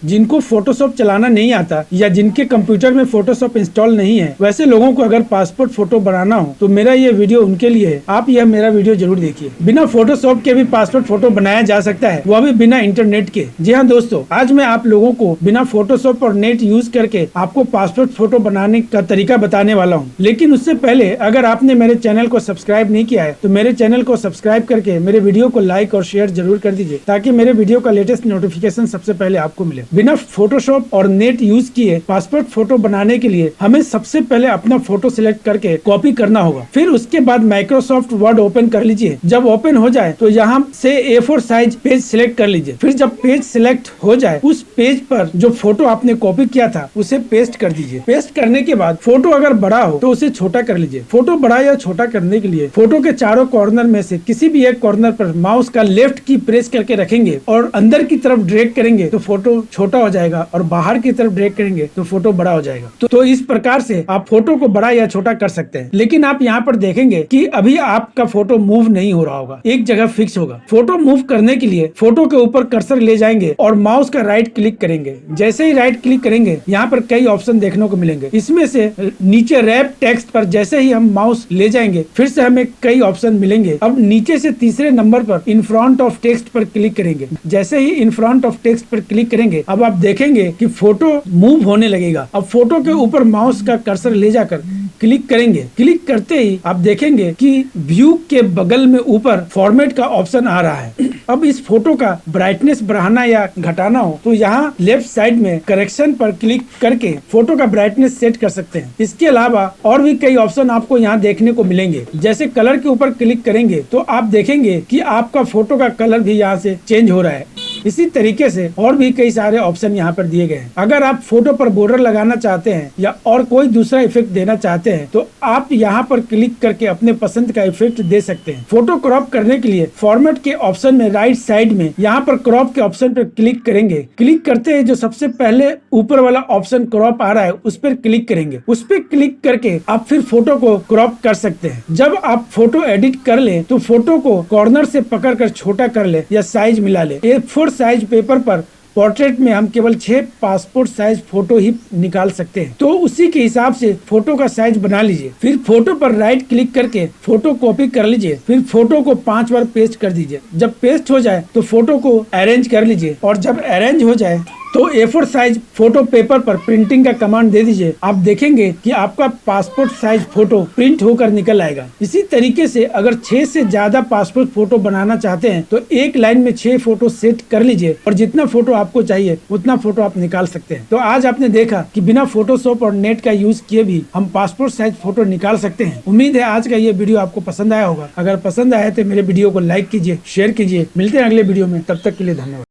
जिनको फोटोशॉप चलाना नहीं आता या जिनके कंप्यूटर में फोटोशॉप इंस्टॉल नहीं है, वैसे लोगों को अगर पासपोर्ट फोटो बनाना हो तो मेरा ये वीडियो उनके लिए है। आप यह मेरा वीडियो जरूर देखिए। बिना फोटोशॉप के भी पासपोर्ट फोटो बनाया जा सकता है, वह भी बिना इंटरनेट के। जी हाँ दोस्तों, आज मैं आप लोगों को बिना फोटोशॉप और नेट यूज करके आपको पासपोर्ट फोटो बनाने का तरीका बताने वाला हूँ। लेकिन उससे पहले अगर आपने मेरे चैनल को सब्सक्राइब नहीं किया है तो मेरे चैनल को सब्सक्राइब करके मेरे वीडियो को लाइक और शेयर जरूर कर दीजिए, ताकि मेरे वीडियो का लेटेस्ट नोटिफिकेशन सबसे पहले आपको मिले। बिना फोटोशॉप और नेट यूज किए पासपोर्ट फोटो बनाने के लिए हमें सबसे पहले अपना फोटो सिलेक्ट करके कॉपी करना होगा। फिर उसके बाद माइक्रोसॉफ्ट वर्ड ओपन कर लीजिए। जब ओपन हो जाए तो यहाँ से A4 साइज पेज सिलेक्ट कर लीजिए। फिर जब पेज सिलेक्ट हो जाए, उस पेज पर जो फोटो आपने कॉपी किया था उसे पेस्ट कर दीजिए। पेस्ट करने के बाद फोटो अगर बड़ा हो तो उसे छोटा कर लीजिए। फोटो बड़ा या छोटा करने के लिए फोटो के चारों कॉर्नर में से किसी भी एक कॉर्नर पर माउस का लेफ्ट की प्रेस करके रखेंगे और अंदर की तरफ ड्रैग करेंगे तो फोटो छोटा हो जाएगा और बाहर की तरफ ड्रैग करेंगे तो फोटो बड़ा हो जाएगा। तो इस प्रकार से आप फोटो को बड़ा या छोटा कर सकते हैं। लेकिन आप यहाँ पर देखेंगे कि अभी आपका फोटो मूव नहीं हो रहा होगा, एक जगह फिक्स होगा। फोटो मूव करने के लिए फोटो के ऊपर कर्सर ले जाएंगे और माउस का राइट क्लिक करेंगे। जैसे ही राइट क्लिक करेंगे, यहाँ पर कई ऑप्शन देखने को मिलेंगे। इसमें से नीचे रैप टेक्स्ट पर जैसे ही हम माउस ले जाएंगे, फिर से हमें कई ऑप्शन मिलेंगे। अब नीचे से तीसरे नंबर पर इन फ्रंट ऑफ टेक्स्ट पर क्लिक करेंगे। जैसे ही इन फ्रंट ऑफ टेक्स्ट पर क्लिक करेंगे, अब आप देखेंगे कि फोटो मूव होने लगेगा। अब फोटो के ऊपर माउस का कर्सर ले जाकर क्लिक करेंगे। क्लिक करते ही आप देखेंगे कि व्यू के बगल में ऊपर फॉर्मेट का ऑप्शन आ रहा है। अब इस फोटो का ब्राइटनेस बढ़ाना या घटाना हो तो यहाँ लेफ्ट साइड में करेक्शन पर क्लिक करके फोटो का ब्राइटनेस सेट कर सकते हैं। इसके अलावा और भी कई ऑप्शन आपको यहाँ देखने को मिलेंगे। जैसे कलर के ऊपर क्लिक करेंगे तो आप देखेंगे कि आपका फोटो का कलर भी यहाँ से चेंज हो रहा है। इसी तरीके से और भी कई सारे ऑप्शन यहाँ पर दिए गए हैं। अगर आप फोटो पर बॉर्डर लगाना चाहते हैं या और कोई दूसरा इफेक्ट देना चाहते हैं तो आप यहाँ पर क्लिक करके अपने पसंद का इफेक्ट दे सकते हैं। फोटो क्रॉप करने के लिए फॉर्मेट के ऑप्शन में राइट साइड में यहाँ पर क्रॉप के ऑप्शन पर क्लिक करेंगे। क्लिक करते हैं जो सबसे पहले ऊपर वाला ऑप्शन क्रॉप आ रहा है उस पर क्लिक करेंगे। उस पर क्लिक करके आप फिर फोटो को क्रॉप कर सकते हैं। जब आप फोटो एडिट कर ले तो फोटो को कॉर्नर से पकड़ कर छोटा कर ले या साइज मिला ले। A4 साइज पेपर पर पोर्ट्रेट में हम केवल 6 पासपोर्ट साइज फोटो ही निकाल सकते हैं, तो उसी के हिसाब से फोटो का साइज बना लीजिए। फिर फोटो पर राइट क्लिक करके फोटो कॉपी कर लीजिए। फिर फोटो को 5 बार पेस्ट कर दीजिए। जब पेस्ट हो जाए तो फोटो को अरेंज कर लीजिए और जब अरेंज हो जाए तो A4 साइज फोटो पेपर पर प्रिंटिंग का कमांड दे दीजिए। आप देखेंगे कि आपका पासपोर्ट साइज फोटो प्रिंट होकर निकल आएगा। इसी तरीके से अगर 6 से ज्यादा पासपोर्ट फोटो बनाना चाहते हैं तो एक लाइन में 6 फोटो सेट कर लीजिए और जितना फोटो आपको चाहिए उतना फोटो आप निकाल सकते हैं। तो आज आपने देखा कि बिना फोटोशॉप और नेट का यूज किए भी हम पासपोर्ट साइज फोटो निकाल सकते हैं। उम्मीद है आज का ये वीडियो आपको पसंद आया होगा। अगर पसंद आया तो मेरे वीडियो को लाइक कीजिए, शेयर कीजिए। मिलते हैं अगले वीडियो में, तब तक के लिए धन्यवाद।